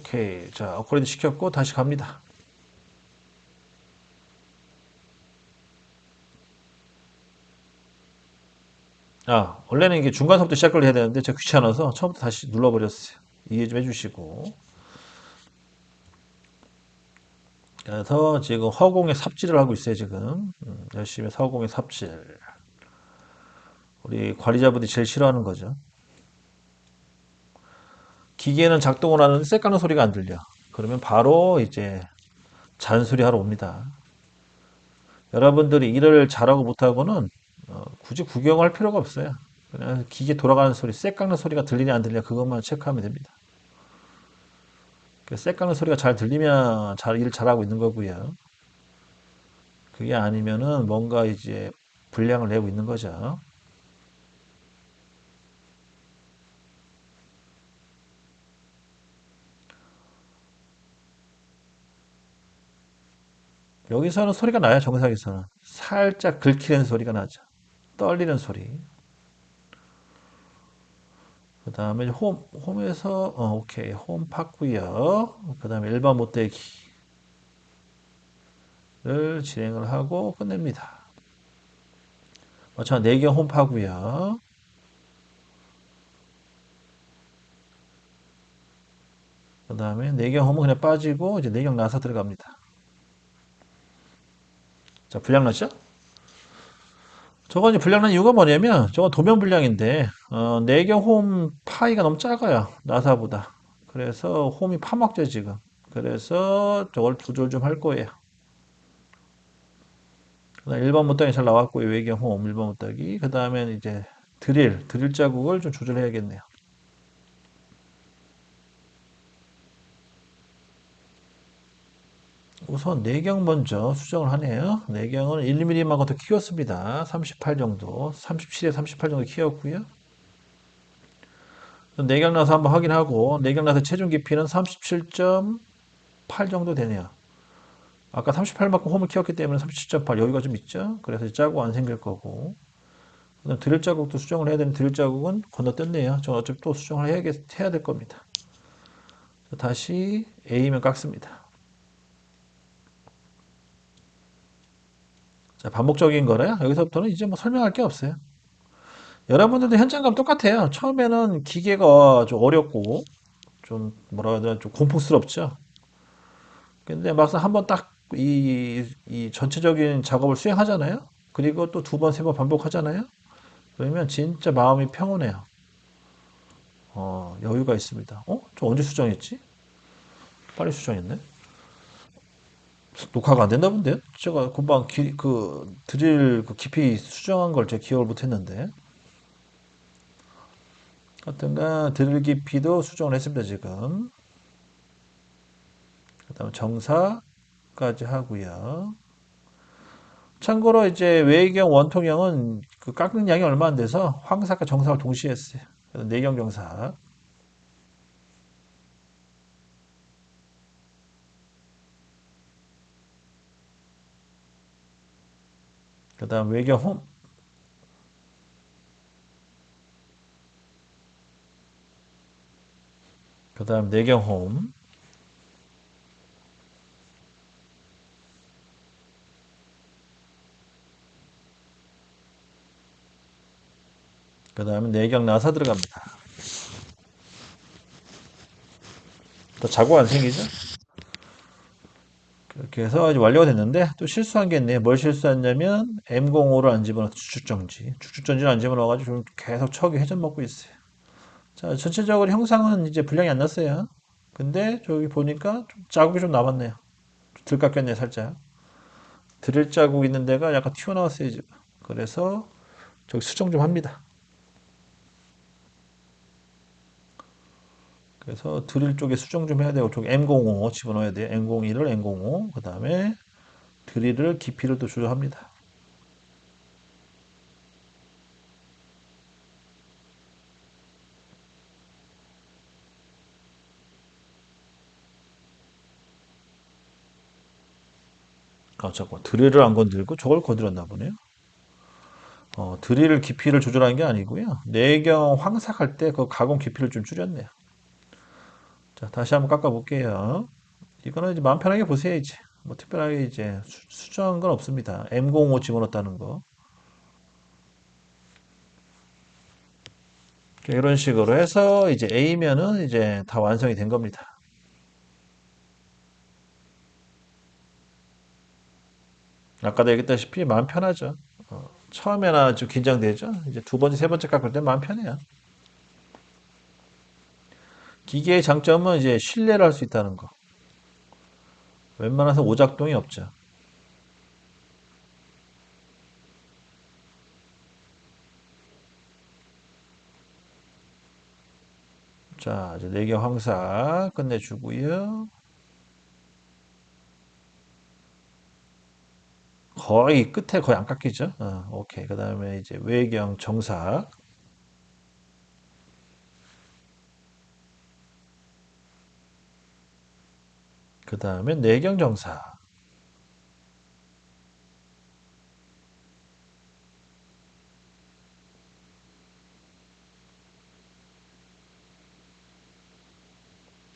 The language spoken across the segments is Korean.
오케이. 자, 업그레이드 시켰고 다시 갑니다. 원래는 이게 중간서부터 시작을 해야 되는데 제가 귀찮아서 처음부터 다시 눌러버렸어요. 이해 좀 해주시고. 그래서 지금 허공에 삽질을 하고 있어요, 지금. 열심히 허공에 삽질. 우리 관리자분들이 제일 싫어하는 거죠. 기계는 작동을 하는데 쎄까는 소리가 안 들려. 그러면 바로 이제 잔소리 하러 옵니다. 여러분들이 일을 잘하고 못하고는 굳이 구경할 필요가 없어요. 그냥 기계 돌아가는 소리, 쇠 깎는 소리가 들리냐 안 들리냐 그것만 체크하면 됩니다. 쇠 깎는 소리가 잘 들리면 일 잘하고 있는 거고요. 그게 아니면은 뭔가 이제 불량을 내고 있는 거죠. 여기서는 소리가 나요, 정상에서는. 살짝 긁히는 소리가 나죠. 떨리는 소리. 그 다음에 홈에서, 오케이. 홈 팠고요. 그 다음에 일반 못대기를 진행을 하고 끝냅니다. 마찬가지 4개 홈 파고요. 그 다음에 내경 홈은 그냥 빠지고 이제 내경 나서 들어갑니다. 자, 불량 났죠? 저거 이제 불량 난 이유가 뭐냐면 저거 도면 불량인데 내경 홈 파이가 너무 작아요. 나사보다. 그래서 홈이 파먹죠 지금. 그래서 저걸 조절 좀 할 거예요. 그다음 1번 못따기 잘 나왔고요. 외경 홈 1번 못따기. 그 다음에 이제 드릴 자국을 좀 조절해야겠네요. 우선 내경 먼저 수정을 하네요. 내경은 1mm만 더 키웠습니다. 38 정도, 37에 38 정도 키웠고요. 내경 나서 한번 확인하고 내경 나서 체중 깊이는 37.8 정도 되네요. 아까 38만큼 홈을 키웠기 때문에 37.8 여유가 좀 있죠. 그래서 자국 안 생길 거고. 그다음 드릴 자국도 수정을 해야 되는 드릴 자국은 건너뛰었네요. 저 어차피 또 수정을 해야 될 겁니다. 다시 A면 깎습니다. 자, 반복적인 거래요. 여기서부터는 이제 뭐 설명할 게 없어요. 여러분들도 현장감 똑같아요. 처음에는 기계가 좀 어렵고 좀 뭐라 해야 되나 좀 공포스럽죠. 근데 막상 한번 딱 이 전체적인 작업을 수행하잖아요. 그리고 또 두 번, 세 번 반복하잖아요. 그러면 진짜 마음이 평온해요. 여유가 있습니다. 저 언제 수정했지? 빨리 수정했네. 녹화가 안 됐나 본데요? 제가 금방 드릴 그 깊이 수정한 걸 제가 기억을 못 했는데. 하여튼간 드릴 깊이도 수정을 했습니다, 지금. 그 다음 정사까지 하고요. 참고로 이제 외경 원통형은 그 깎는 양이 얼마 안 돼서 황사과 정사를 동시에 했어요. 그래서 내경 정사. 그 다음 외경 홈. 그 다음 내경 홈. 그 다음에 내경 나사 들어갑니다. 또 자국 안 생기죠? 그렇게 해서 이제 완료가 됐는데 또 실수한 게 있네요. 뭘 실수했냐면 M05를 안 집어넣어 주축정지. 주축정지를 안 집어넣어가지고 지금 계속 척이 회전 먹고 있어요. 자, 전체적으로 형상은 이제 분량이 안 났어요. 근데 저기 보니까 좀 자국이 좀 남았네요. 들 깎였네 살짝. 드릴 자국 있는 데가 약간 튀어나왔어요 지금. 그래서 저기 수정 좀 합니다. 그래서 드릴 쪽에 수정 좀 해야 되고, 쪽 M05 집어넣어야 돼요. M01을 M05. 그 다음에 드릴을 깊이를 또 조절합니다. 잠깐 드릴을 안 건들고 저걸 건드렸나 보네요. 드릴 깊이를 조절하는 게 아니고요. 내경 황삭할 때 그 가공 깊이를 좀 줄였네요. 자, 다시 한번 깎아 볼게요. 이거는 이제 마음 편하게 보세요, 이제. 뭐 특별하게 이제 수정한 건 없습니다. M05 집어넣었다는 거. 이런 식으로 해서 이제 A면은 이제 다 완성이 된 겁니다. 아까도 얘기했다시피 마음 편하죠. 처음에나 좀 긴장되죠. 이제 두 번째, 세 번째 깎을 때 마음 편해요. 기계의 장점은 이제 신뢰를 할 수 있다는 거. 웬만해서 오작동이 없죠. 자, 이제 내경 황사 끝내주고요. 거의 끝에 거의 안 깎이죠. 오케이. 그 다음에 이제 외경 정사. 그 다음에 내경 정사.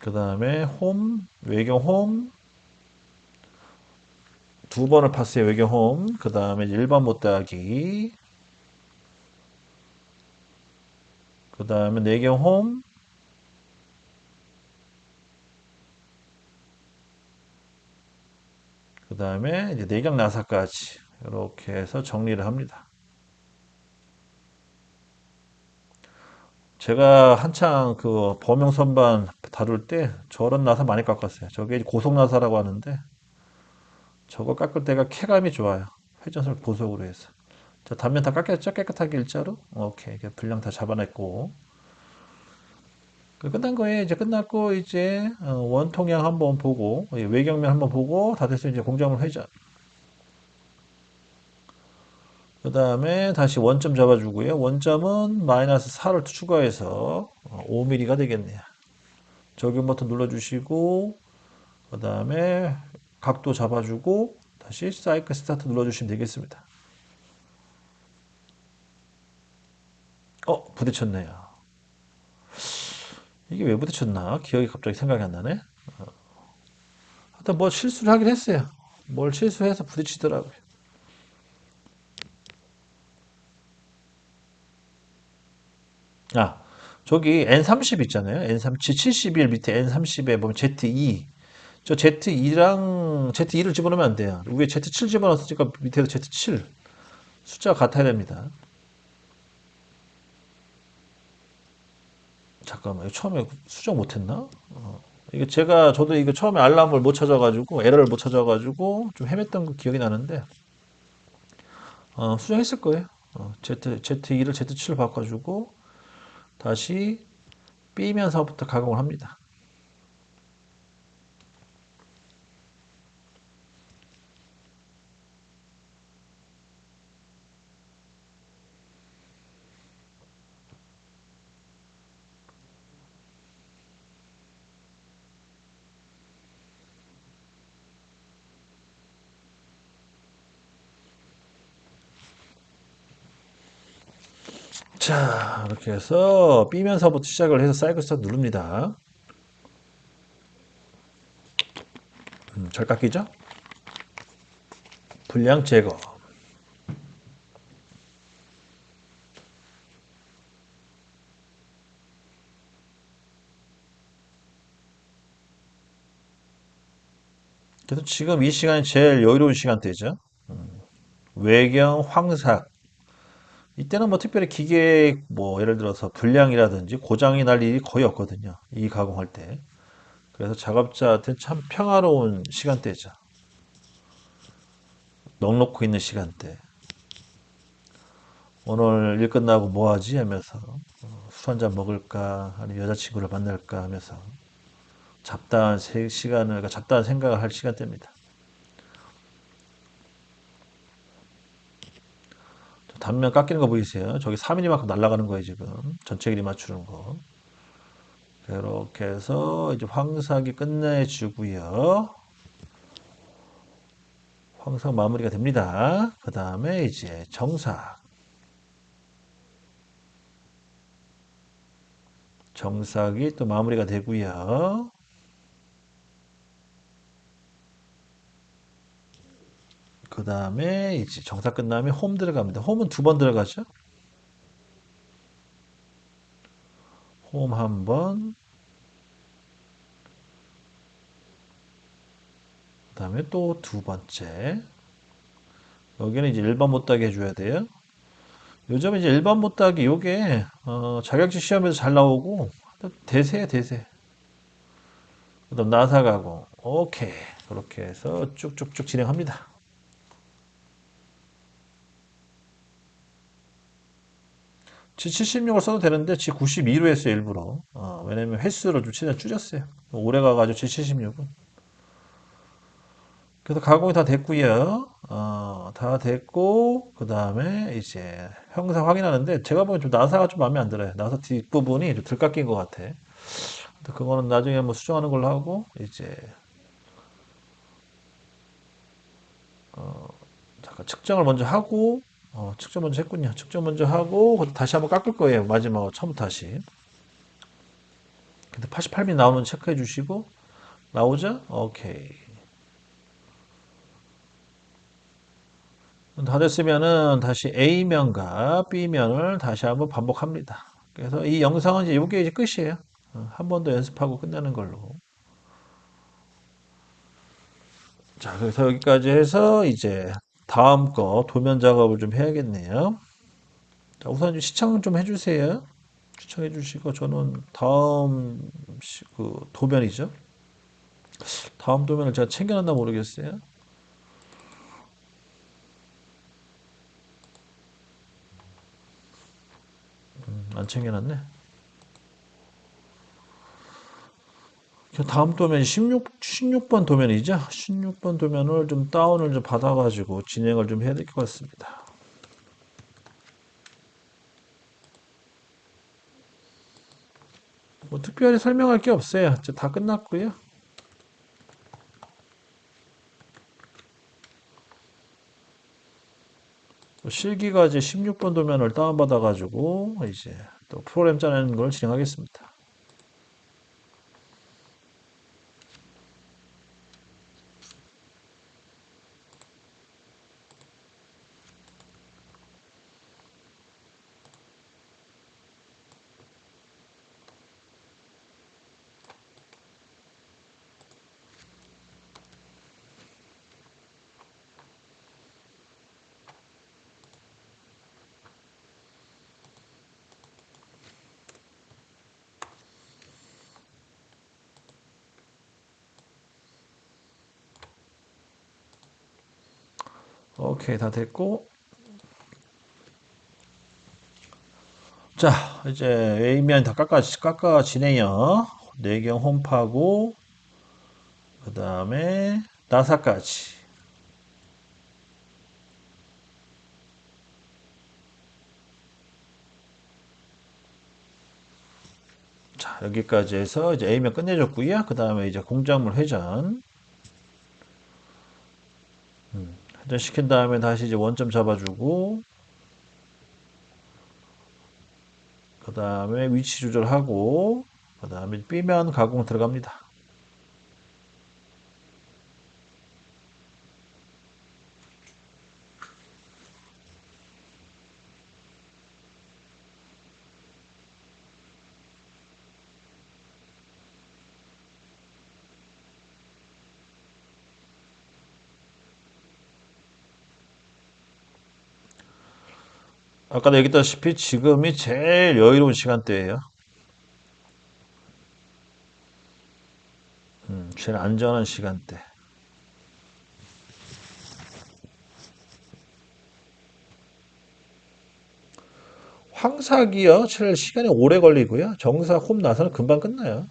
그 다음에 홈, 외경 홈. 두 번을 파스해 외경 홈. 그 다음에 일반 못따기. 그 다음에 내경 홈. 그 다음에 이제 내경 나사까지. 이렇게 해서 정리를 합니다. 제가 한창 그 범용 선반 다룰 때 저런 나사 많이 깎았어요. 저게 고속 나사라고 하는데 저거 깎을 때가 쾌감이 좋아요. 회전석 고속으로 해서. 자, 단면 다 깎였죠? 깨끗하게 일자로? 오케이. 분량 다 잡아냈고. 끝난 거예요. 이제 끝났고, 이제, 원통형 한번 보고, 외경면 한번 보고, 다 됐으면 이제 공정물 회전. 그 다음에 다시 원점 잡아주고요. 원점은 마이너스 4를 추가해서 5mm가 되겠네요. 적용 버튼 눌러주시고, 그 다음에 각도 잡아주고, 다시 사이클 스타트 눌러주시면 되겠습니다. 부딪혔네요. 이게 왜 부딪혔나? 기억이 갑자기 생각이 안 나네. 하여튼 뭐 실수를 하긴 했어요. 뭘 실수해서 부딪히더라고요. 아, 저기 N30 있잖아요. N30, 71 밑에 N30에 보면 Z2. 저 Z2랑 Z2를 집어넣으면 안 돼요. 위에 Z7 집어넣었으니까 밑에도 Z7. 숫자가 같아야 됩니다. 잠깐만, 이거 처음에 수정 못했나? 이게 저도 이거 처음에 알람을 못 찾아가지고, 에러를 못 찾아가지고, 좀 헤맸던 거 기억이 나는데, 수정했을 거예요. Z2를 Z7로 바꿔주고, 다시 B면서부터 가공을 합니다. 자, 이렇게 해서 B면서부터 시작을 해서 사이클 스타트 누릅니다. 잘 깎이죠? 불량 제거. 그래서 지금 이 시간이 제일 여유로운 시간대죠. 외경 황삭. 이때는 뭐 특별히 기계 뭐 예를 들어서 불량이라든지 고장이 날 일이 거의 없거든요. 이 가공할 때. 그래서 작업자한테 참 평화로운 시간대죠. 넉넉히 있는 시간대. 오늘 일 끝나고 뭐 하지? 하면서 술 한잔 먹을까? 아니면 여자친구를 만날까? 하면서 잡다한 시간을, 그러니까 잡다한 생각을 할 시간대입니다. 단면 깎이는 거 보이세요? 저기 3mm만큼 날아가는 거예요, 지금. 전체 길이 맞추는 거. 이렇게 해서 이제 황삭이 끝내주고요. 황삭 마무리가 됩니다. 그 다음에 이제 정삭. 정삭이 또 마무리가 되고요. 그 다음에 이제 정사 끝나면 홈 들어갑니다. 홈은 두 번 들어가죠. 홈 한 번, 그 다음에 또 두 번째. 여기는 이제 일반 못따기 해줘야 돼요. 요즘에 이제 일반 못따기 요게 자격증 시험에서 잘 나오고 대세야 대세. 그다음 나사 가공. 오케이. 그렇게 해서 쭉쭉쭉 진행합니다. G76을 써도 되는데 G92로 했어요 일부러. 왜냐면 횟수를 좀 최대한 줄였어요. 오래 가가지고 G76은. 그래서 가공이 다 됐고요. 다 됐고 그 다음에 이제 형상 확인하는데 제가 보기엔 좀 나사가 좀 마음에 안 들어요. 나사 뒷부분이 좀 들깎인 것 같아. 그거는 나중에 한번 수정하는 걸로 하고 이제 잠깐 측정을 먼저 하고 측정 먼저 했군요. 측정 먼저 하고 다시 한번 깎을 거예요. 마지막으로 처음부터 다시. 근데 88mm 나오는 체크해 주시고 나오죠? 오케이. 다 됐으면은 다시 A면과 B면을 다시 한번 반복합니다. 그래서 이 영상은 이제 이게 이제 끝이에요. 한 번 더 연습하고 끝내는 걸로. 자, 그래서 여기까지 해서 이제 다음 거 도면 작업을 좀 해야겠네요. 자, 우선 좀 시청 좀 해주세요. 시청해 주시고 저는 다음 그 도면이죠. 다음 도면을 제가 챙겨놨나 모르겠어요. 안 챙겨놨네. 다음 도면이 16번 도면이죠. 16번 도면을 좀 다운을 좀 받아가지고 진행을 좀 해야 될 것 같습니다. 뭐 특별히 설명할 게 없어요. 이제 다 끝났고요. 실기가 이제 16번 도면을 다운받아가지고 이제 또 프로그램 짜내는 걸 진행하겠습니다. 오케이, 다 됐고. 자, 이제 A면 다 깎아지네요. 내경 홈파고, 그 다음에 나사까지. 자, 여기까지 해서 이제 A면 끝내줬고요. 그 다음에 이제 공작물 회전. 회전시킨 다음에 다시 이제 원점 잡아주고, 그 다음에 위치 조절하고, 그 다음에 B면 가공 들어갑니다. 아까도 얘기했다시피 지금이 제일 여유로운 시간대예요. 제일 안전한 시간대. 황사기요. 제일 시간이 오래 걸리고요. 정사 홈 나서는 금방 끝나요.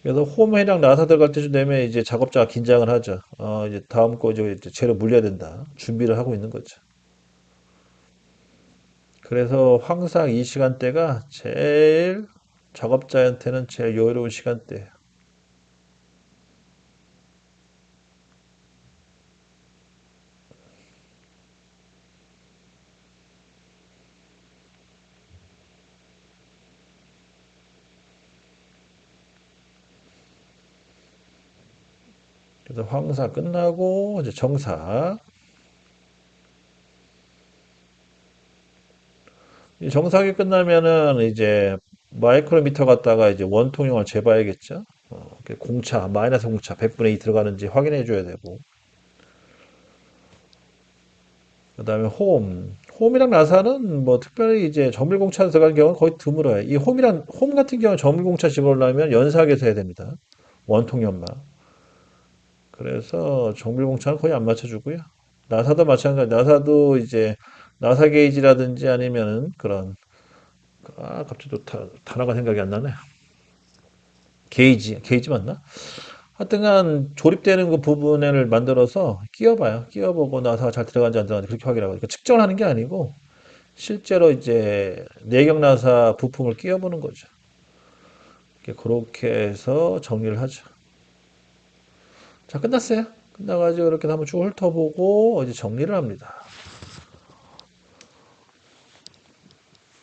그래서 홈 해랑 나사 들어갈 때쯤 되면 이제 작업자가 긴장을 하죠. 이제 다음 거 이제 재료 물려야 된다. 준비를 하고 있는 거죠. 그래서 항상 이 시간대가 제일 작업자한테는 제일 여유로운 시간대예요. 그래서 황사 끝나고 이제 정사. 이 정사기 끝나면은 이제 마이크로미터 갖다가 이제 원통형을 재봐야겠죠. 공차, 마이너스 공차 100분의 2 들어가는지 확인해 줘야 되고. 그다음에 홈이랑 나사는 뭐 특별히 이제 정밀공차 들어가는 경우는 거의 드물어요. 이 홈 같은 경우는 정밀공차 집어넣으려면 연사하게서 해야 됩니다. 원통연마. 그래서 정밀공차는 거의 안 맞춰주고요. 나사도 마찬가지. 나사도 이제 나사 게이지라든지 아니면은 그런 갑자기 또 단어가 생각이 안 나네. 게이지 맞나? 하여튼간 조립되는 그 부분을 만들어서 끼워봐요. 끼워보고 나사가 잘 들어간지 안 들어간지 그렇게 확인하고. 그러니까 측정을 하는 게 아니고 실제로 이제 내경나사 부품을 끼워보는 거죠. 그렇게 해서 정리를 하죠. 자, 끝났어요. 끝나가지고 이렇게 한번 쭉 훑어보고 이제 정리를 합니다.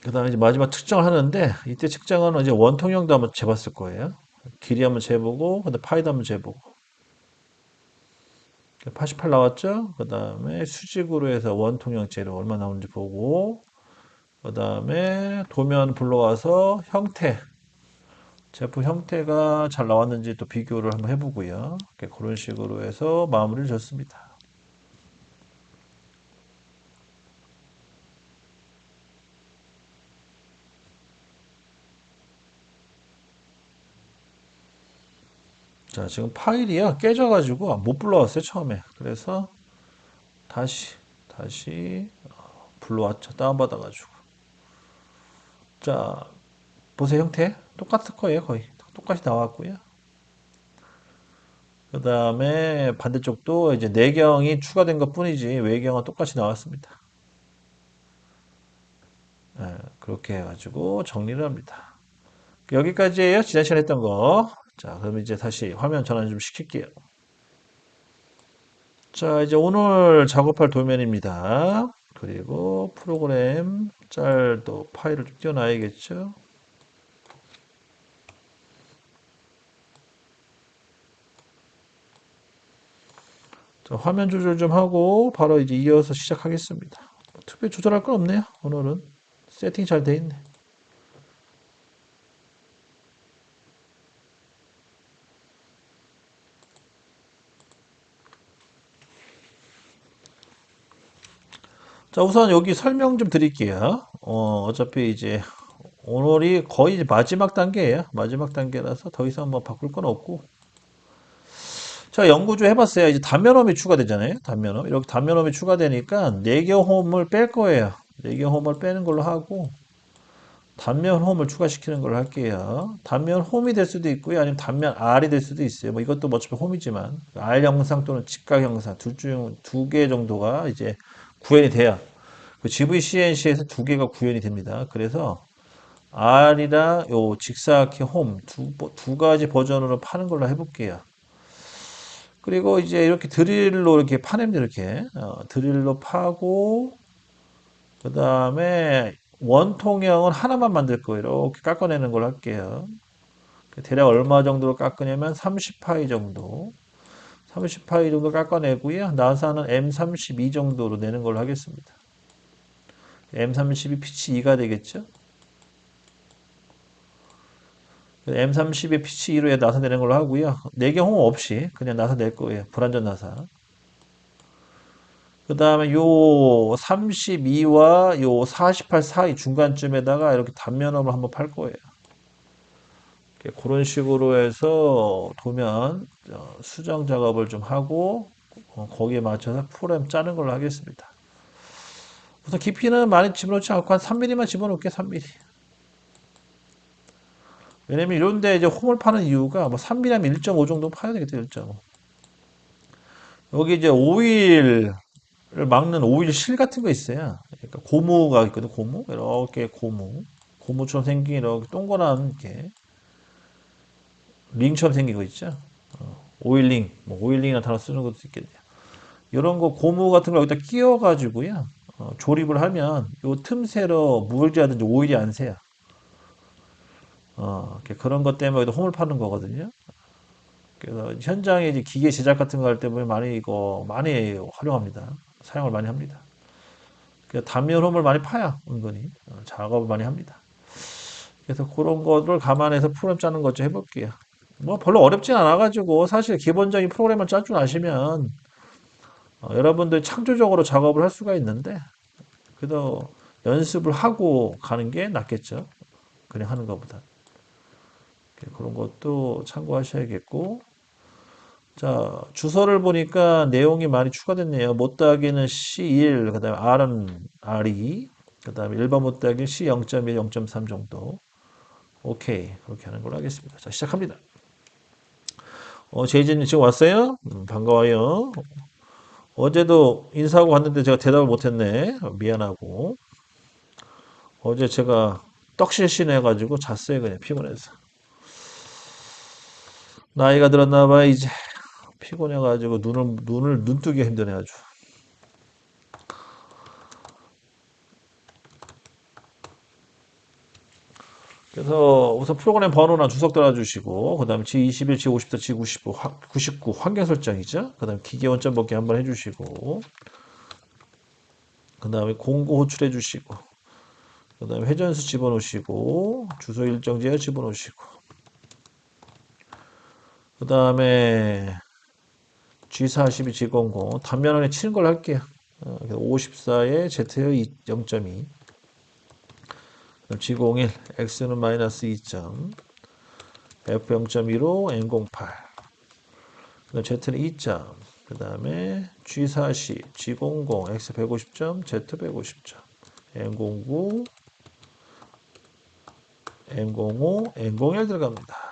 그 다음에 이제 마지막 측정을 하는데 이때 측정은 이제 원통형도 한번 재봤을 거예요. 길이 한번 재보고, 근데 파이도 한번 재보고. 88 나왔죠? 그 다음에 수직으로 해서 원통형 재료 얼마 나오는지 보고, 그 다음에 도면 불러와서 제품 형태가 잘 나왔는지 또 비교를 한번 해보고요. 그런 식으로 해서 마무리를 줬습니다. 자, 지금 파일이요. 깨져가지고 못 불러왔어요, 처음에. 그래서 다시 불러왔죠. 다운받아가지고. 자, 보세요, 형태. 똑같을 거예요, 거의. 똑같이 나왔고요. 그 다음에 반대쪽도 이제 내경이 추가된 것 뿐이지 외경은 똑같이 나왔습니다. 그렇게 해가지고 정리를 합니다. 여기까지예요. 지난 시간에 했던 거. 자, 그럼 이제 다시 화면 전환 좀 시킬게요. 자, 이제 오늘 작업할 도면입니다. 그리고 프로그램 짤도 파일을 좀 띄워놔야겠죠. 자, 화면 조절 좀 하고 바로 이제 이어서 시작하겠습니다. 특별히 조절할 건 없네요. 오늘은 세팅이 잘 돼 있네. 자, 우선 여기 설명 좀 드릴게요. 어차피 이제 오늘이 거의 이제 마지막 단계예요. 마지막 단계라서 더 이상 뭐 바꿀 건 없고. 자, 연구 좀 해봤어요. 이제 단면홈이 추가되잖아요. 단면홈. 이렇게 단면홈이 추가되니까 내경홈을 뺄 거예요. 내경홈을 빼는 걸로 하고 단면 홈을 추가시키는 걸로 할게요. 단면 홈이 될 수도 있고요. 아니면 단면 R이 될 수도 있어요. 뭐 이것도 뭐 어차피 홈이지만 R 형상 또는 직각 형상 둘 중 두 개 정도가 이제 구현이 돼야 그 GVCNC에서 두 개가 구현이 됩니다. 그래서 R이랑 요 직사각형 홈 두 가지 버전으로 파는 걸로 해볼게요. 그리고 이제 이렇게 드릴로 이렇게 파냅니다. 이렇게 드릴로 파고 그 다음에 원통형은 하나만 만들 거예요. 이렇게 깎아내는 걸 할게요. 대략 얼마 정도로 깎으냐면 30파이 정도. 30파이 정도 깎아내고요. 나사는 M32 정도로 내는 걸로 하겠습니다. M32 피치 2가 되겠죠? M32 피치 2로 나사 내는 걸로 하고요. 내경호 없이 그냥 나사 낼 거예요. 불완전 나사. 그 다음에 요 32와 요 48 사이 중간쯤에다가 이렇게 단면업을 한번 팔 거예요. 그런 식으로 해서 도면 수정 작업을 좀 하고 거기에 맞춰서 프로그램 짜는 걸로 하겠습니다. 우선 깊이는 많이 집어넣지 않고 한 3mm만 집어넣을게요. 3mm. 왜냐면 이런데 이제 홈을 파는 이유가 뭐 3mm면 1.5 정도 파야 되겠다. 1.5. 여기 이제 오일을 막는 오일 실 같은 거 있어요. 그러니까 고무가 있거든. 고무. 이렇게 고무처럼 생긴 이렇게 동그란 이렇게 링처럼 생긴 거 있죠. 오일링, 뭐 오일링이나 단어 쓰는 것도 있겠네요. 이런 거 고무 같은 걸 여기다 끼워가지고요. 조립을 하면 요 틈새로 물이라든지 오일이 안 새요. 그런 것 때문에 여기다 홈을 파는 거거든요. 그래서 현장에 이제 기계 제작 같은 거 할 때 보면 많이 이거 많이 활용합니다. 사용을 많이 합니다. 그래서 단면 홈을 많이 파야 은근히 작업을 많이 합니다. 그래서 그런 거를 감안해서 프로그램 짜는 것 좀 해볼게요. 뭐 별로 어렵진 않아가지고 사실 기본적인 프로그램을 짤 줄 아시면 여러분들 창조적으로 작업을 할 수가 있는데 그래도 연습을 하고 가는 게 낫겠죠. 그냥 하는 것보다. 그런 것도 참고하셔야겠고. 자, 주소를 보니까 내용이 많이 추가됐네요. 못다기는 C1, 그 다음에 R은 R2, 그 다음에 일반 못다기 C0.1, 0.3 정도. 오케이. 그렇게 하는 걸로 하겠습니다. 자, 시작합니다. 제이진님 지금 왔어요? 반가워요. 어제도 인사하고 갔는데 제가 대답을 못했네. 미안하고. 어제 제가 떡실신해가지고 잤어요. 그냥 피곤해서. 나이가 들었나 봐, 이제. 피곤해가지고 눈 뜨기 힘드네, 아주. 그래서 우선 프로그램 번호나 주석 달아주시고, 그 다음에 G21, G54, G95, 99 환경 설정이죠. 그 다음에 기계 원점 복귀 한번 해주시고, 그 다음에 공고 호출해주시고, 그 다음에 회전수 집어넣으시고, 주소 일정지에 집어넣으시고, 그 다음에 G42, G00 단면원에 치는 걸로 할게요. 54에 Z의 0.2, G01, X는 마이너스 2점, F 0.15, N08, 그다음 Z는 2점, 그 다음에 G40, G00, X 150점, Z 150점, N09, N05, N01 들어갑니다.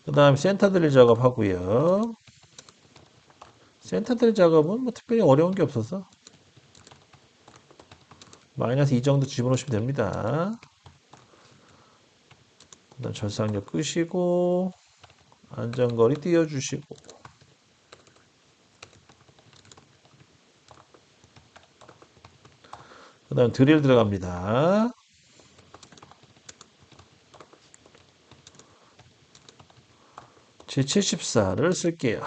그 다음 센터 드릴 작업하고요. 센터 드릴 작업은 뭐 특별히 어려운 게 없어서 마이너스 2 정도 집어넣으시면 됩니다. 그 다음 절삭력 끄시고 안전거리 띄워주시고 그 다음 드릴 들어갑니다. G74를 쓸게요.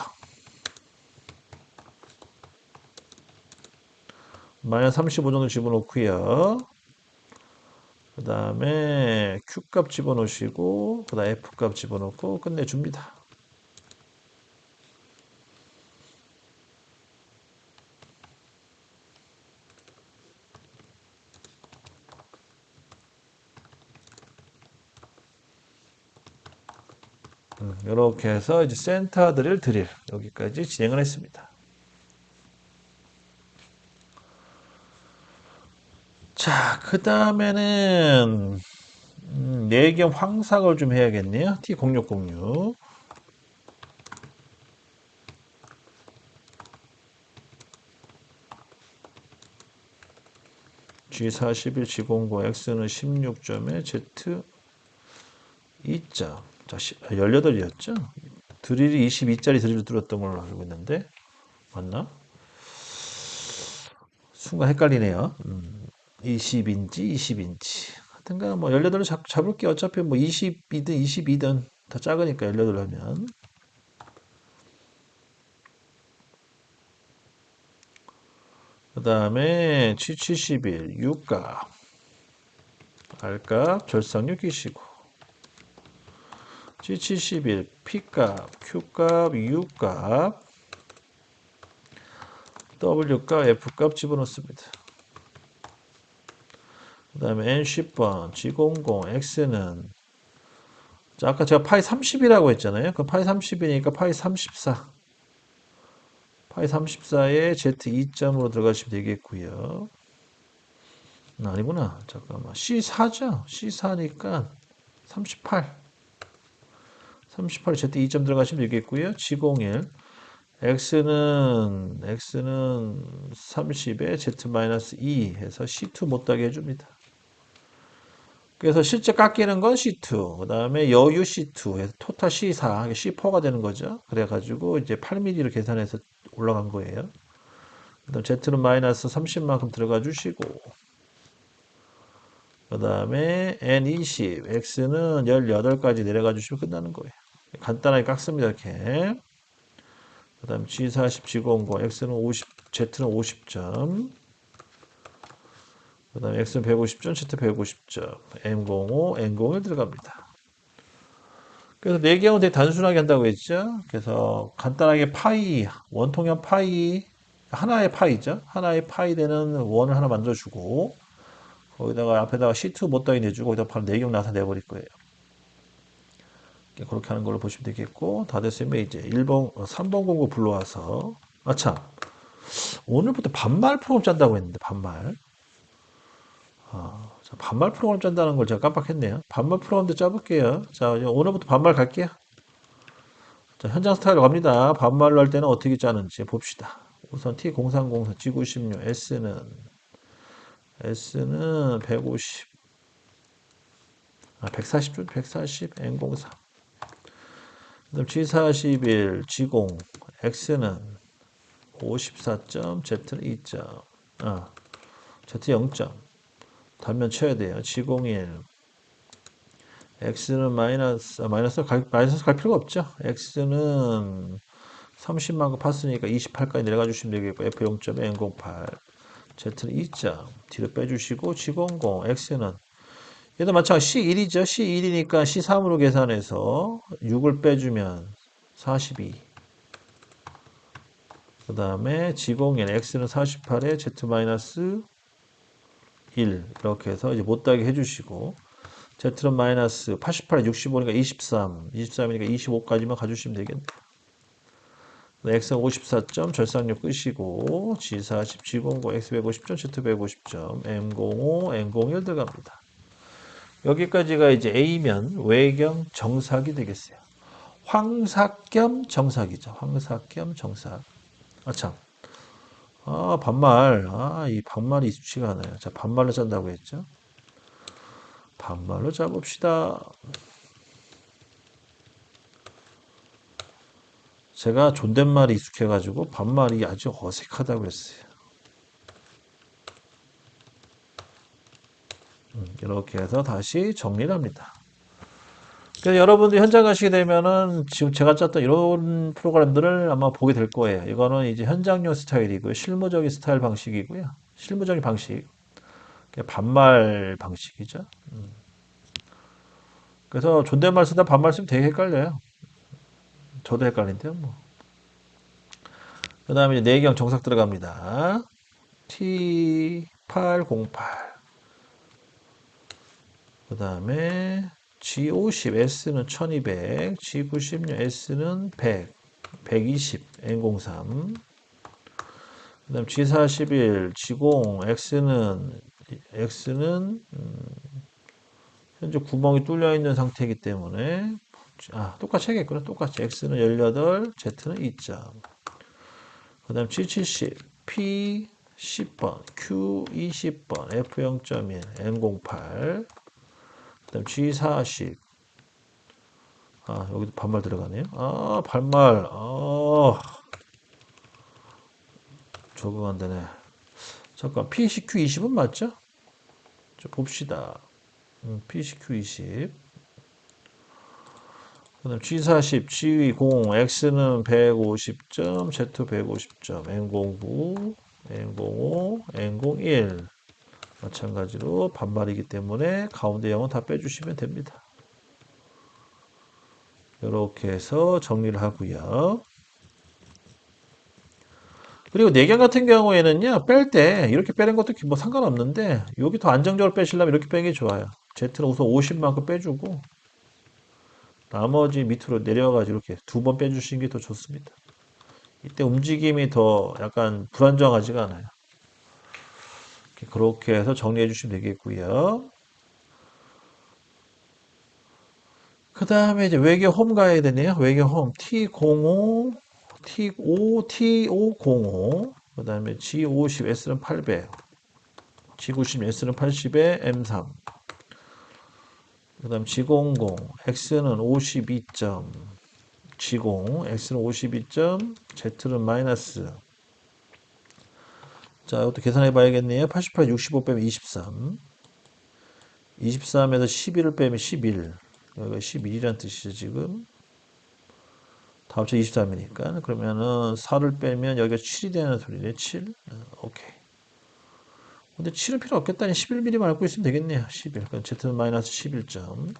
마이너스 35 정도 집어넣고요. 그 다음에 Q값 집어넣으시고 그 다음 F값 집어넣고 끝내줍니다. 이렇게 해서 이제 센터 드릴 여기까지 진행을 했습니다. 자, 그 다음에는 내경 황삭을 좀 해야겠네요. T0606 G41, G09, X는 16점에 Z 2점. 자, 18이었죠? 드릴이 22짜리 드릴을 뚫었던 걸로 알고 있는데 맞나? 순간 헷갈리네요. 20인치, 20인치. 하여튼간 뭐 18을 잡을게 어차피 뭐 20이든 22든 다 작으니까 18 하면. 그 다음에 G71, U값, R값, 절삭력 끼시고 G71, P값, Q값, U값, W값, F값 집어넣습니다. 그 다음에 N10번, G00, X는 자, 아까 제가 파이 30이라고 했잖아요. 그 파이 30이니까 파이 34. 파이 34에 Z 2점으로 들어가시면 되겠고요. 아니구나. 잠깐만. C4죠? C4니까 38. 38에 Z 2점 들어가시면 되겠고요. G01. X는 30에 Z-2 해서 C2 못하게 해줍니다. 그래서 실제 깎이는 건 C2, 그 다음에 여유 C2, 해서 토탈 C4, C4가 되는 거죠. 그래가지고 이제 8mm로 계산해서 올라간 거예요. 그 다음 Z는 마이너스 30만큼 들어가 주시고, 그 다음에 N20, X는 18까지 내려가 주시면 끝나는 거예요. 간단하게 깎습니다, 이렇게. 그 다음 G40, G00, X는 50, Z는 50점. 그 다음에 X는 150점, Z 150점. M05, N01 들어갑니다. 그래서 네 개는 되게 단순하게 한다고 했죠. 그래서 간단하게 파이, 원통형 파이, 하나의 파이죠. 하나의 파이 되는 원을 하나 만들어주고, 거기다가 앞에다가 C2 못다이 내주고, 거기다 바로 내경 나서 내버릴 거예요. 그렇게 하는 걸로 보시면 되겠고, 다 됐으면 이제 1번, 3번 공고 불러와서, 아, 참. 오늘부터 반말 프로그램 짠다고 했는데, 반말. 자, 반말 프로그램 짠다는 걸 제가 깜빡했네요. 반말 프로그램도 짜볼게요. 자, 오늘부터 반말 갈게요. 자, 현장 스타일로 갑니다. 반말로 할 때는 어떻게 짜는지 봅시다. 우선 T0304 G96 S는 150, 140죠? 140 N03. 그다음 G41 G0 X는 54점, Z는 2점. Z 0점. 단면 쳐야 돼요. G01 X는 마이너스 갈 필요가 없죠. X는 30만 個 팠으니까 28까지 내려가 주시면 되겠고, F0.에 N08, Z는 2점. 뒤로 빼주시고, G00, X는, 얘도 마찬가지 C1이죠. C1이니까 C3으로 계산해서 6을 빼주면 42. 그 다음에 G01, X는 48에 Z-1. 이렇게 해서 이제 못다게 해주시고, Z는 마이너스 88에 65니까 23, 23이니까 25까지만 가주시면 되겠네요. X는 54점, 절삭력 끄시고, G40, G09, X 150점, Z 150점, M05, N01 들어갑니다. 여기까지가 이제 A면 외경 정삭이 되겠어요. 황삭 겸 정삭이죠. 황삭 겸 정삭. 아, 참. 반말. 이 반말이 익숙치가 않아요. 자, 반말로 짠다고 했죠. 반말로 짜봅시다. 제가 존댓말이 익숙해가지고 반말이 아주 어색하다고 했어요. 이렇게 해서 다시 정리를 합니다. 그래서 여러분들 현장 가시게 되면은 지금 제가 짰던 이런 프로그램들을 아마 보게 될 거예요. 이거는 이제 현장용 스타일이고요. 실무적인 스타일 방식이고요. 실무적인 방식. 반말 방식이죠. 그래서 존댓말 쓰다 반말 쓰면 되게 헷갈려요. 저도 헷갈린데요, 뭐. 그 다음에 이제 내경 정삭 들어갑니다. T808. 그 다음에 G50, S는 1200, G96, S는 100, 120, N03. 그 다음 G41, G0, X는 현재 구멍이 뚫려 있는 상태이기 때문에 똑같이 하겠구나. 똑같이 X는 18, Z는 2점. 그 다음 G70, P 10번, Q 20번, F 0.1, N08. 그 다음 G40. 여기도 반말 들어가네요. 반말. 적응 안 되네. 잠깐, PCQ20은 맞죠? 봅시다. PCQ20. 그 다음 G40, G20, X는 150점, Z 150점, N09, N05, N01. 마찬가지로 반말이기 때문에 가운데 0은 다 빼주시면 됩니다. 이렇게 해서 정리를 하고요. 그리고 내경 같은 경우에는요, 뺄 때 이렇게 빼는 것도 뭐 상관없는데 여기 더 안정적으로 빼시려면 이렇게 빼는 게 좋아요. Z는 우선 50만큼 빼주고 나머지 밑으로 내려가지고 이렇게 두 번 빼주시는 게 더 좋습니다. 이때 움직임이 더 약간 불안정하지가 않아요. 그렇게 해서 정리해 주시면 되겠고요. 그 다음에 이제 외계 홈 가야 되네요. 외계 홈 T05, T505, 그 다음에 G50, S는 800, G90, S는 80에 M3, 그 다음 G00, X는 52점, G0, X는 52점, Z는 마이너스. 자, 이것도 계산해 봐야겠네요. 88, 65 빼면 23. 23에서 11을 빼면 11. 여기가 11이란 뜻이죠, 지금. 다 합쳐 23이니까. 그러면은 4를 빼면 여기가 7이 되는 소리네, 7. 오케이. 근데 7은 필요 없겠다. 11mm만 알고 있으면 되겠네요. 11. 그럼 Z는 마이너스 11점.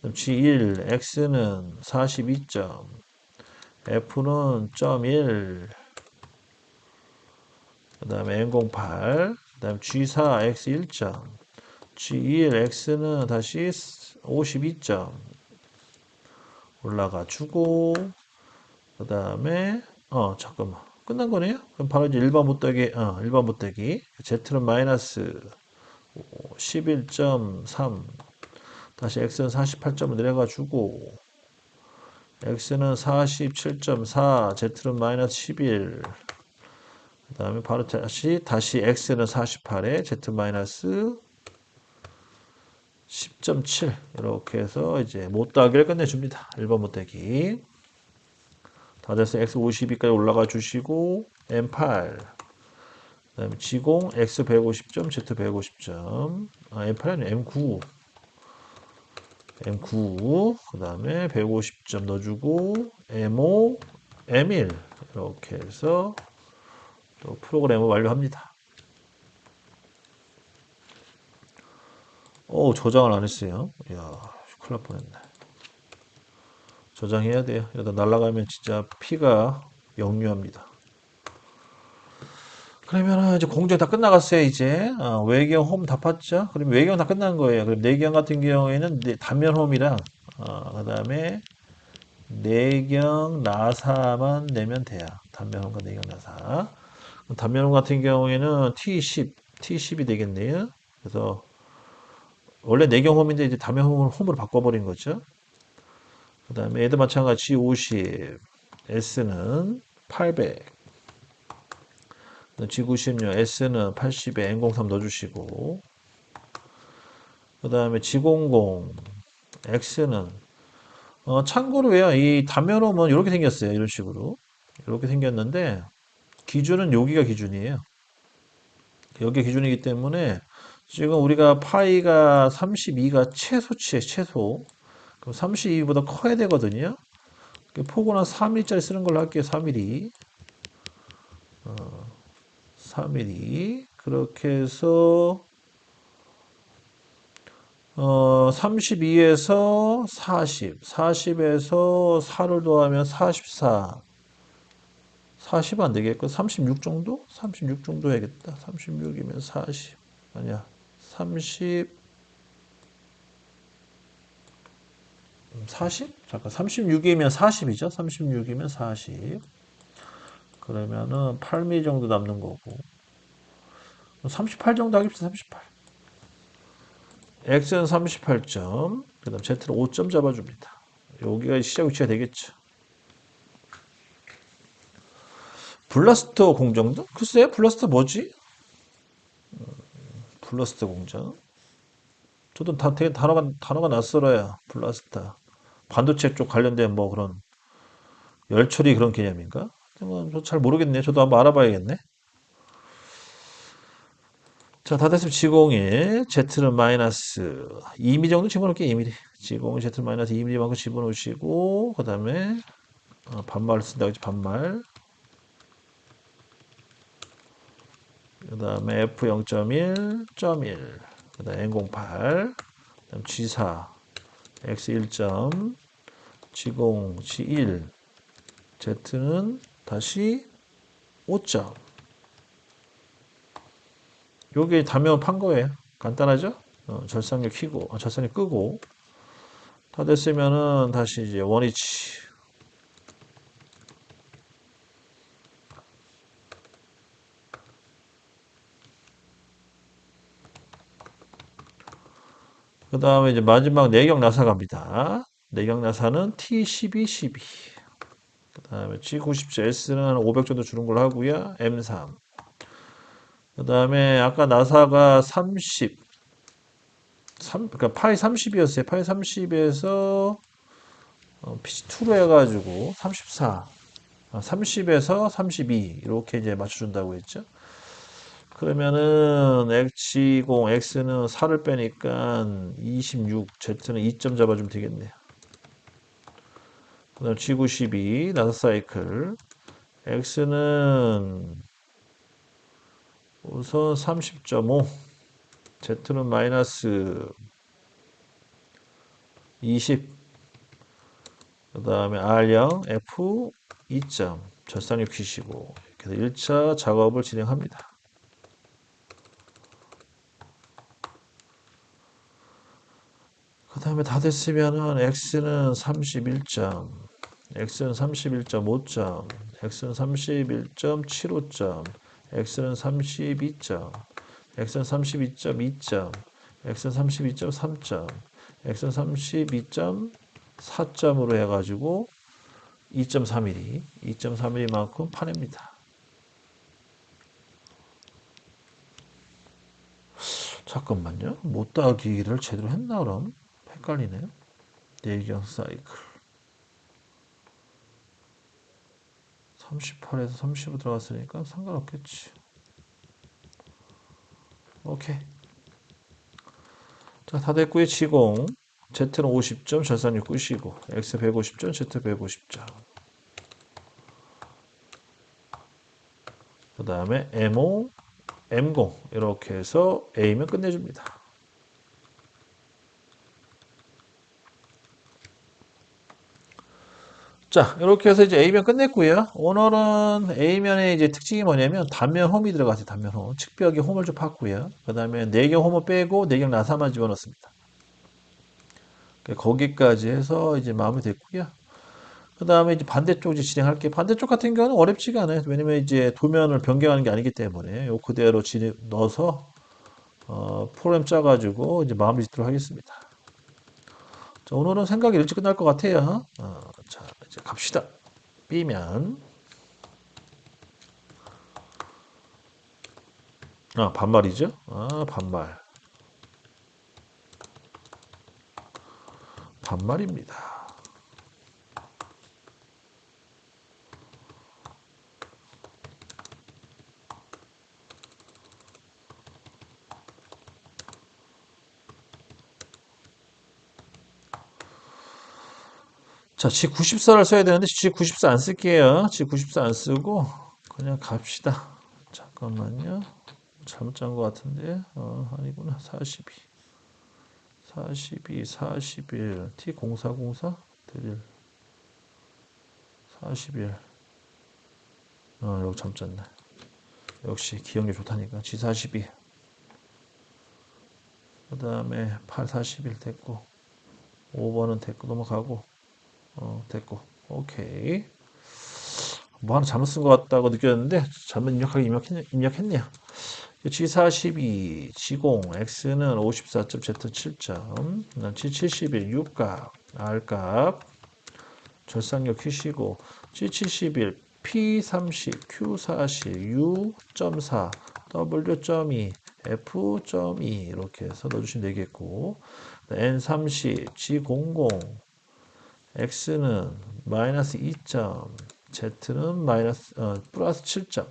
그럼 G1, X는 42점. F는 점 1. 그 다음에 N08. 그 다음에 G4, X 1점. G1, X는 다시 52점. 올라가 주고, 그 다음에, 잠깐만. 끝난 거네요? 그럼 바로 이제 일반 못되기, 일반 못되기. Z는 마이너스 11.3. 다시 X는 48점을 내려가주고, X는 47.4, Z는 마이너스 11. 그 다음에 바로 다시 X는 48에 Z 마이너스 10.7. 이렇게 해서 이제 못다기를 끝내줍니다. 1번 못되기. 다 돼서 X 52까지 올라가 주시고, M8. 그 다음에 G0, X 150점, Z 150점. M8은 M9. M9. 그 다음에 150점 넣어주고, M5, M1. 이렇게 해서 또 프로그램을 완료합니다. 저장을 안 했어요. 이야, 큰일 날 뻔했네. 저장해야 돼요. 이러다 날아가면 진짜 피가 역류합니다. 그러면 이제 공정 다 끝나갔어요, 이제. 외경 홈 다 팠죠? 그럼 외경 다 끝난 거예요. 그럼 내경 같은 경우에는 단면 홈이랑, 그 다음에 내경 나사만 내면 돼요. 단면 홈과 내경 나사. 단면 홈 같은 경우에는 T10, T10이 되겠네요. 그래서 원래 내경 홈인데 이제 단면 홈으로 바꿔버린 거죠. 그 다음에 얘도 마찬가지 50, S는 800, G96, S는 80에 N03 넣어주시고, 그 다음에 G00, X는, 참고로요, 이 단면홈은 이렇게 생겼어요. 이런 식으로. 이렇게 생겼는데, 기준은 여기가 기준이에요. 여기 기준이기 때문에, 지금 우리가 파이가 32가 최소치에 최소. 그럼 32보다 커야 되거든요. 폭은 한 3mm짜리 쓰는 걸로 할게요. 3mm. 3mm. 그렇게 해서 32에서 40, 40에서 4를 더하면 44. 40 안 되겠고 36 정도? 36 정도 해야겠다. 36이면 40. 아니야. 30 40? 잠깐 36이면 40이죠. 36이면 40. 그러면은 8mm 정도 남는 거고. 38 정도 하겠습니다. 38. X는 38점. 그 다음 Z는 5점 잡아줍니다. 여기가 시작 위치가 되겠죠. 블라스터 공정도? 글쎄요, 블라스터 뭐지? 블라스터 공정. 저도 다 되게 단어가 낯설어요. 블라스터. 반도체 쪽 관련된 뭐 그런 열처리 그런 개념인가? 잘 모르겠네. 저도 한번 알아봐야겠네. 자, 다 됐으면 G01, Z는 마이너스 2mm 정도 집어넣을게요. 2mm. G01, Z는 마이너스 2mm만큼 집어넣으시고, 그 다음에 반말을 쓴다고 했지, 반말. 그 다음에 F0.1, 1. 그 다음에 N08, 그 다음 G4, X1점, G0, G1, Z는 다시 5점. 요게 단면 판 거예요. 간단하죠? 절상력 켜고, 절상력 끄고. 다 됐으면은 다시 이제 원위치. 그 다음에 이제 마지막 내경 나사 갑니다. 내경 나사는 T12, 12. 그 다음에 G97S는 500 정도 주는 걸로 하고요. M3. 그 다음에 아까 나사가 30, 그러니까 파이 30이었어요. 파이 30에서 PC2로 해가지고 34. 30에서 32 이렇게 이제 맞춰준다고 했죠. 그러면은 X20, X는 4를 빼니까 26, Z는 2점 잡아주면 되겠네요. 그 다음 G92, 나사 사이클. X는 우선 30.5, Z는 마이너스 20, 그 다음에 R0, F 2점, 절상력 퀴시고, 이렇게 해서 1차 작업을 진행합니다. 그 다음에 다 됐으면은 X는 31점, X는 31.5점, X는 31.75점, X는 32점, X는 32.2점, X는 32.3점, X는 32.4점으로 해가지고 2.3mm, 2.3mm만큼 파냅니다. 잠깐만요. 못따기를 제대로 했나 그럼? 헷갈리네요. 내경 사이클 38에서 30으로 들어갔으니까 상관없겠지. 오케이. 자, 다 됐고요. 지공. Z는 50점, 절산력 끝이고, X 150점, Z 150점. 그 다음에 M5, M0 이렇게 해서 A면 끝내줍니다. 자, 이렇게 해서 이제 A면 끝냈고요. 오늘은 A면의 이제 특징이 뭐냐면 단면 홈이 들어가서 단면 홈, 측벽에 홈을 좀 팠고요. 그 다음에 내경 홈을 빼고 내경 나사만 집어넣습니다. 거기까지 해서 이제 마무리 됐고요. 그 다음에 이제 반대쪽 이제 진행할게요. 반대쪽 같은 경우는 어렵지가 않아요. 왜냐면 이제 도면을 변경하는 게 아니기 때문에 요 그대로 넣어서 프로그램 짜가지고 이제 마무리 짓도록 하겠습니다. 자, 오늘은 생각이 일찍 끝날 것 같아요. 자, 이제 갑시다. B면 반말이죠. 반말. 반말입니다. 자, G94를 써야 되는데 G94 안 쓸게요. G94 안 쓰고 그냥 갑시다. 잠깐만요. 잘못 짠 것 같은데. 아니구나. 42. 42, 41, T0404, 드릴 41. 여기 잘못 짰네. 역시 기억력 좋다니까. G42. 그 다음에 841 됐고, 5번은 됐고, 넘어가고, 됐고. 오케이. 뭐 하나 잘못 쓴 것 같다고 느꼈는데, 잘못 입력했네요. G42, G0, X는 54점, Z 7점, G71, U값, R값, 절상력 Q시고, G71, P30, Q40, U.4, W.2, F.2 이렇게 해서 넣어주시면 되겠고, N30, G00, X는 마이너스 2점, Z는 플러스 7점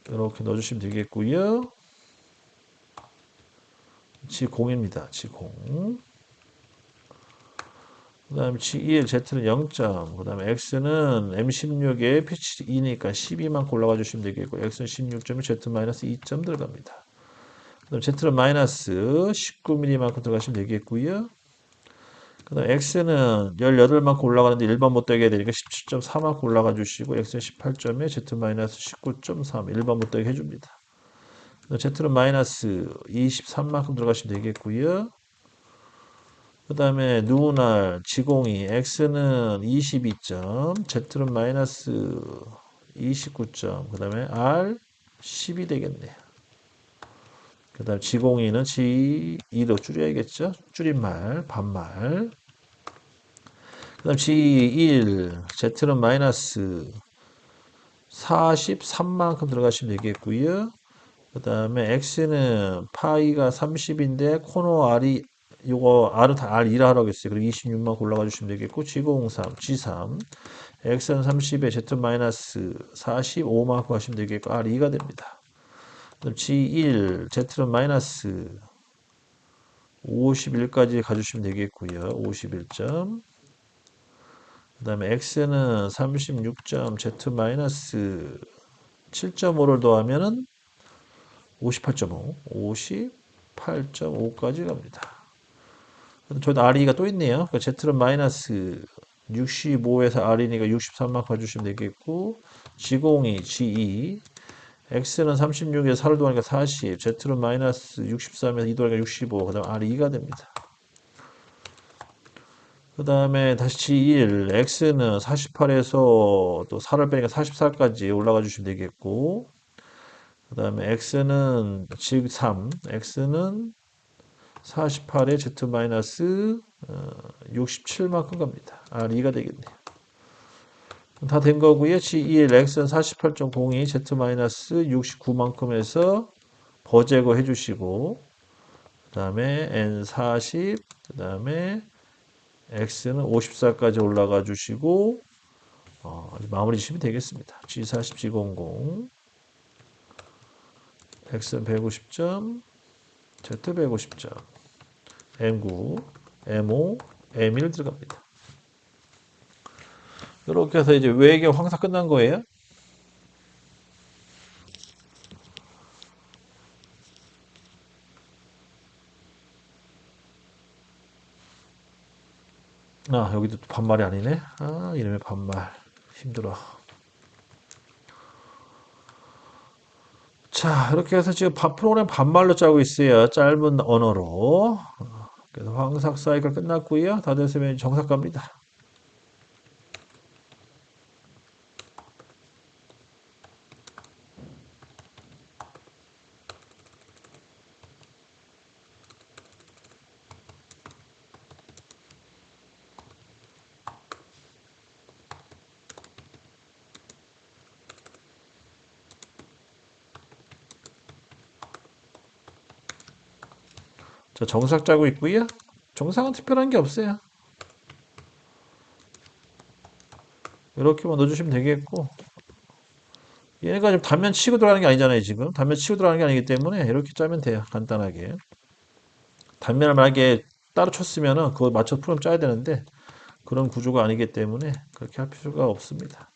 이렇게 넣어주시면 되겠고요. G0입니다. G0. 그 다음에 G1, Z는 0점, 그 다음에 X는 M16에 피치 2니까 12만 골라가 주시면 되겠고, X는 16점에 Z 2점 들어갑니다. 그 다음 Z는 마이너스 19mm만큼 들어가시면 되겠고요. 그 다음 X는 18만큼 올라가는데 1번 못 되게 되니까 17.4만큼 올라가 주시고, X는 18점에 Z 19.3, 1번 못 되게 해줍니다. 그 다음 Z는 마이너스 23만큼 들어가시면 되겠고요. 그 다음에 누날 지공이 X는 22점, Z는 마이너스 29점, 그 다음에 R 10이 되겠네요. 그 다음 지공이는 G2로 줄여야겠죠? 줄임말, 반말. 그 다음 G1, Z는 마이너스 43만큼 들어가시면 되겠고요. 그 다음에 X는 파이가 30인데 코너 R이 요거 R은 다 R2라 하라고 했어요. 그리고 26만 골라가 주시면 되겠고 G03, G3 x는 30에 z 마이너스 45만큼 하시면 되겠고 R2가 됩니다. 그럼 G1, Z는 마이너스 51까지 가주시면 되겠고요. 51점. 그 다음에 X는 36점, Z 마이너스 7.5를 더하면은 58.5, 58.5까지 갑니다. 저도 R2가 또 있네요. 그러니까 Z는 마이너스 65에서 R이니까 63만 가주시면 되겠고, G02, G2, X는 36에서 4를 더하니까 40, Z는 마이너스 63에서 2 더하니까 65, 그 다음 R2가 됩니다. 그 다음에 다시 G1, X는 48에서 또 4를 빼니까 44까지 올라가 주시면 되겠고, 그 다음에 X는 G3, X는 48에 Z 마이너스 67만큼 갑니다. R2가 되겠네요. 다 된 거고요. G1, X는 48.02, Z 마이너스 69만큼 해서 버제거 해주시고, 그 다음에 N40, 그 다음에 X는 54까지 올라가 주시고 마무리 지시면 되겠습니다. G40, G00, X는 150점, Z 150점, M9, M5, M1 들어갑니다. 이렇게 해서 이제 외계 황사 끝난 거예요. 여기도 또 반말이 아니네. 이름의 반말. 힘들어. 자, 이렇게 해서 지금 프로그램 반말로 짜고 있어요. 짧은 언어로. 그래서 황삭 사이클 끝났고요. 다 됐으면 정삭 갑니다. 자, 정삭 짜고 있고요. 정삭은 특별한 게 없어요. 이렇게만 넣어주시면 되겠고, 얘가 지금 단면 치고 들어가는 게 아니잖아요, 지금. 단면 치고 들어가는 게 아니기 때문에 이렇게 짜면 돼요, 간단하게. 단면을 만약에 따로 쳤으면은 그거 맞춰 프로그램 짜야 되는데, 그런 구조가 아니기 때문에 그렇게 할 필요가 없습니다.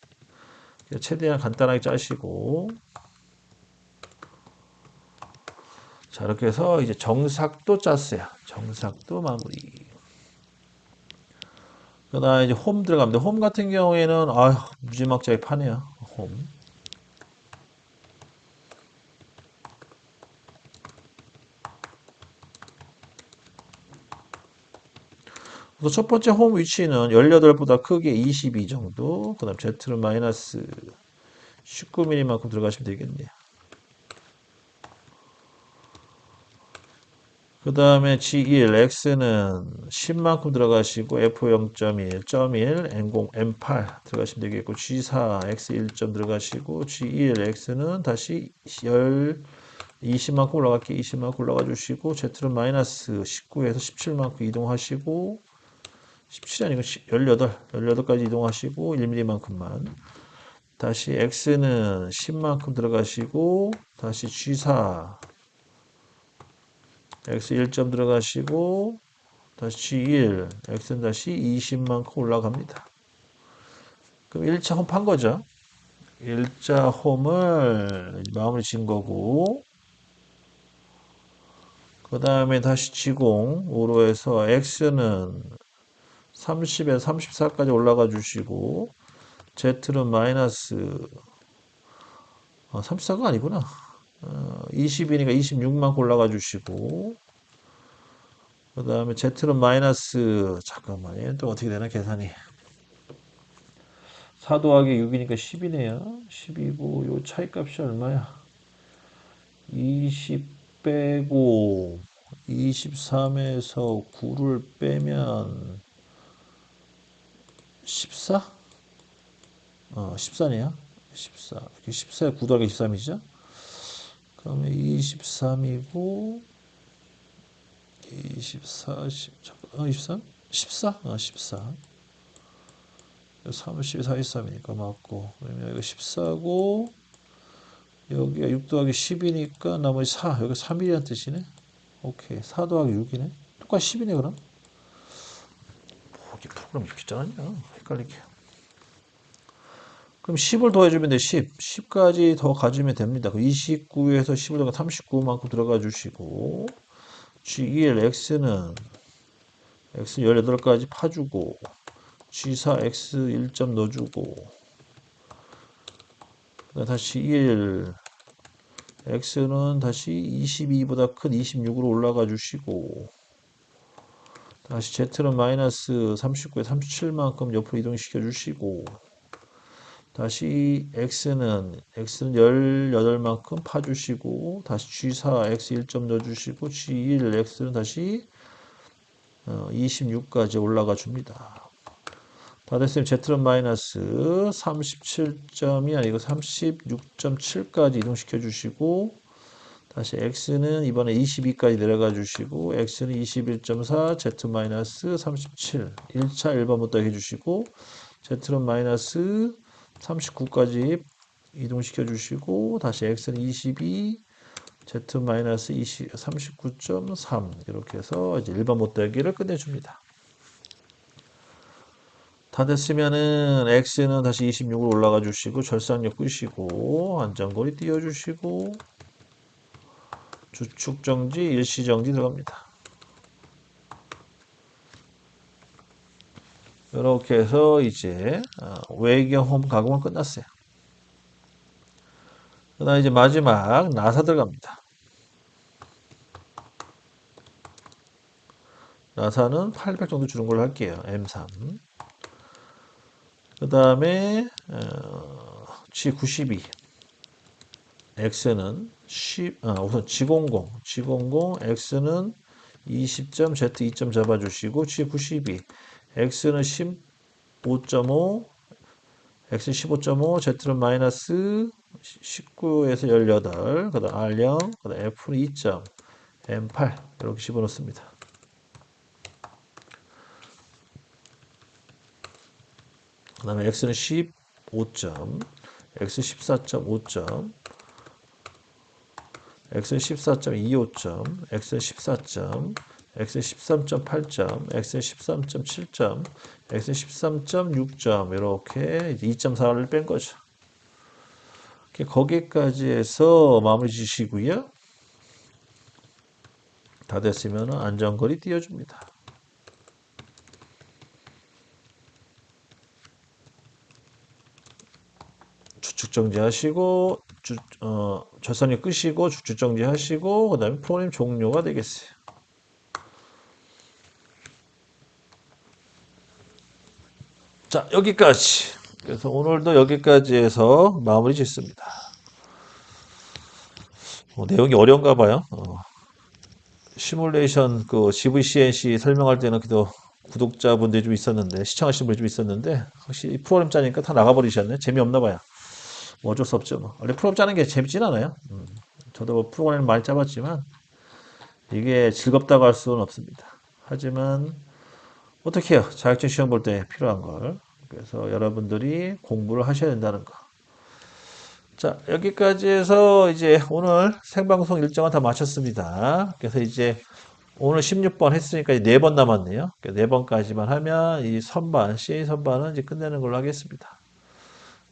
최대한 간단하게 짜시고, 자, 이렇게 해서 이제 정삭도 짰어요. 정삭도 마무리. 그 다음에 이제 홈 들어갑니다. 홈 같은 경우에는, 무지막지하게 파네요. 홈. 그래서 첫 번째 홈 위치는 18보다 크게 22 정도. 그 다음 Z는 마이너스 19mm만큼 들어가시면 되겠네요. 그 다음에 G1, X는 10만큼 들어가시고 F 0.1, 1, M0, M8 들어가시면 되겠고 G4, X 1점 들어가시고 G1, X는 다시 20만큼 올라갈게 20만큼 올라가 주시고 Z는 마이너스 19에서 17만큼 이동하시고 17이 아니고 18까지 이동하시고 1mm만큼만 다시 X는 10만큼 들어가시고 다시 G4 X 1점 들어가시고 다시 G1 X는 다시 20만큼 올라갑니다. 그럼 1차 홈 판 거죠. 1차 홈을 마무리 진 거고 그 다음에 다시 G0으로 해서 X는 30에서 34까지 올라가 주시고 Z는 마이너스 34가 아니구나. 20이니까 26만큼 올라가 주시고 그 다음에 Z는 마이너스 잠깐만요. 또 어떻게 되나 계산이 4 더하기 6이니까 10이네요. 10이고 요 차이값이 얼마야? 20 빼고 23에서 9를 빼면 14? 14네요. 14. 14에 9 더하기 23이죠? 그러면 23이고 24, 10, 잠깐, 23? 14? 14. 30이 43이니까 맞고. 그러면 이거 14고, 여기가 6 더하기 10이니까 나머지 4. 여기 3이라는 뜻이네. 오케이. 4 더하기 6이네. 똑같이 10이네, 그럼. 이게 프로그램 이렇게 짜놨냐? 헷갈리게. 그럼 10을 더해주면 돼, 10. 10까지 더 가주면 됩니다. 29에서 10을 더가 39만큼 들어가 주시고, G1, X 18까지 파주고, G4, X 1점 넣어주고, 다시 1, X는 다시 22보다 큰 26으로 올라가 주시고, 다시 Z는 마이너스 39에 37만큼 옆으로 이동시켜 주시고, 다시 X는 18만큼 파주시고, 다시 G4, X 1점 넣어주시고, G1, X는 다시 26까지 올라가 줍니다. 다 됐으면 Z는 마이너스 37점이 아니고 36.7까지 이동시켜 주시고, 다시 X는 이번에 22까지 내려가 주시고, X는 21.4, Z 마이너스 37. 1차 1번부터 해주시고, Z는 마이너스 39까지 이동시켜 주시고, 다시 X는 22, Z 마이너스 39.3. 이렇게 해서 이제 1번 못되기를 끝내줍니다. 다 됐으면은 X는 다시 26으로 올라가 주시고, 절상력 끄시고, 안전거리 띄워주시고, 주축정지, 일시정지 들어갑니다. 이렇게 해서 이제 외경 홈 가공은 끝났어요. 그 다음 이제 마지막 나사 들어갑니다. 나사는 800 정도 주는 걸로 할게요. M3. 그 다음에 G92. X는 우선 G00, X는 20점, Z 2점 잡아주시고, G92, X는 15.5, X는 15.5, Z는 마이너스 19에서 18, 그 다음 R0, 그 다음 F는 2점, M8, 이렇게 집어넣습니다. 그 다음에 X는 15점, X 14.5점, X는 14.25점, X는 14점, X는 13.8점, X는 13.7점, X는 13.6점, 이렇게 2.4를 뺀 거죠. 거기까지 해서 마무리 지시고요. 다 됐으면 안전거리 띄워줍니다. 주축 정지하시고, 절선이 끄시고, 주축 정지하시고, 그 다음에 프로그램 종료가 되겠어요. 자, 여기까지. 그래서 오늘도 여기까지 해서 마무리 짓습니다. 내용이 어려운가 봐요. 시뮬레이션 그 GVCNC 설명할 때는 그래도 구독자분들이 좀 있었는데, 시청하신 분이 좀 있었는데, 확실히 프로그램 짜니까 다 나가버리셨네. 재미없나 봐요. 뭐 어쩔 수 없죠. 뭐. 원래 프로그램 짜는 게 재밌진 않아요. 저도 뭐 프로그램 많이 짜봤지만, 이게 즐겁다고 할 수는 없습니다. 하지만, 어떻게 해요? 자격증 시험 볼 때 필요한 걸. 그래서 여러분들이 공부를 하셔야 된다는 거. 자, 여기까지 해서 이제 오늘 생방송 일정은 다 마쳤습니다. 그래서 이제 오늘 16번 했으니까 이제 4번 남았네요. 4번까지만 하면 이 선반, CA 선반은 이제 끝내는 걸로 하겠습니다.